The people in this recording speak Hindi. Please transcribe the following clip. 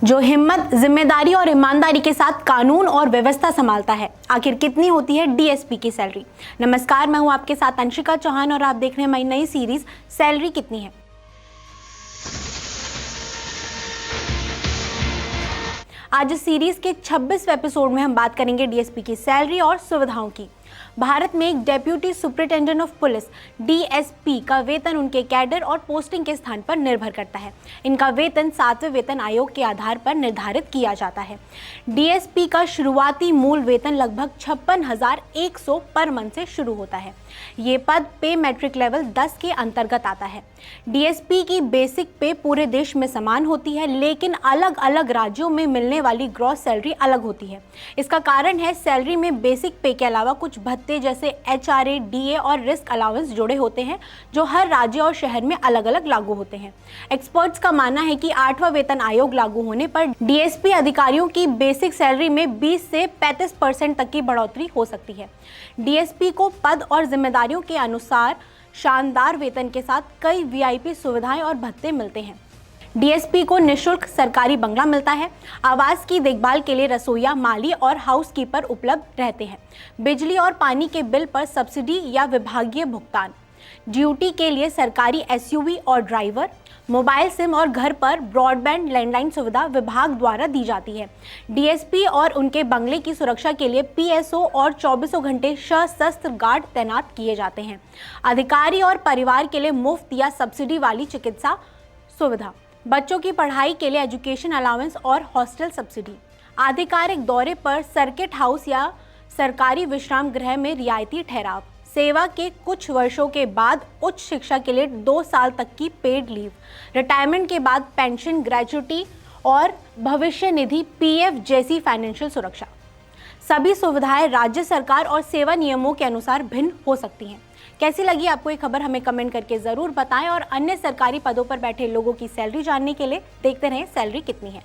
जो हिम्मत, जिम्मेदारी और ईमानदारी के साथ कानून और व्यवस्था संभालता है। आखिर कितनी होती है डीएसपी की सैलरी? नमस्कार, मैं हूं आपके साथ अंशिका चौहान और आप देख रहे हैं हमारी नई सीरीज सैलरी कितनी है। आज इस सीरीज के 26वें एपिसोड में हम बात करेंगे डीएसपी की सैलरी और सुविधाओं की। भारत में एक deputy superintendent of police DSP का वेतन उनके कैडर और पोस्टिंग के स्थान पर निर्भर करता है। इनका वेतन 7वें वेतन आयोग के आधार पर निर्धारित किया जाता है। डीएसपी का शुरुआती मूल वेतन लगभग 56,100 पर मंथ से शुरू होता है। ये पद पे मैट्रिक लेवल 10 के अंतर्गत आता है। डीएसपी की बेसिक पे पूरे देश में समान होती है, लेकिन अलग अलग राज्यों में मिलने वाली ग्रॉस सैलरी अलग होती है। इसका कारण है सैलरी में बेसिक पे के अलावा कुछ भत्ते जैसे एचआरए, डीए और रिस्क अलाउंस जुड़े होते हैं, जो हर राज्य और शहर में अलग अलग लागू होते हैं। एक्सपर्ट्स का मानना है कि 8वां वेतन आयोग लागू होने पर डीएसपी अधिकारियों की बेसिक सैलरी में 20 से 35% तक की बढ़ोतरी हो सकती है। डीएसपी को पद और जिम्मेदारियों के अनुसार शानदार वेतन के साथ कई वीआईपी सुविधाएं और भत्ते मिलते हैं। डीएसपी को निःशुल्क सरकारी बंगला मिलता है। आवास की देखभाल के लिए रसोइया, माली और हाउसकीपर उपलब्ध रहते हैं। बिजली और पानी के बिल पर सब्सिडी या विभागीय भुगतान, ड्यूटी के लिए सरकारी एसयूवी और ड्राइवर, मोबाइल सिम और घर पर ब्रॉडबैंड लैंडलाइन सुविधा विभाग द्वारा दी जाती है। डीएसपी और उनके बंगले की सुरक्षा के लिए पीएसओ और 24 घंटे सशस्त्र गार्ड तैनात किए जाते हैं। अधिकारी और परिवार के लिए मुफ्त या सब्सिडी वाली चिकित्सा सुविधा, बच्चों की पढ़ाई के लिए एजुकेशन अलाउंस और हॉस्टल सब्सिडी, आधिकारिक दौरे पर सर्किट हाउस या सरकारी विश्राम गृह में रियायती ठहराव, सेवा के कुछ वर्षों के बाद उच्च शिक्षा के लिए 2 साल तक की पेड लीव, रिटायरमेंट के बाद पेंशन, ग्रेच्युटी और भविष्य निधि पीएफ जैसी फाइनेंशियल सुरक्षा। सभी सुविधाएं राज्य सरकार और सेवा नियमों के अनुसार भिन्न हो सकती हैं। कैसी लगी आपको ये खबर, हमें कमेंट करके ज़रूर बताएं और अन्य सरकारी पदों पर बैठे लोगों की सैलरी जानने के लिए देखते रहें सैलरी कितनी है।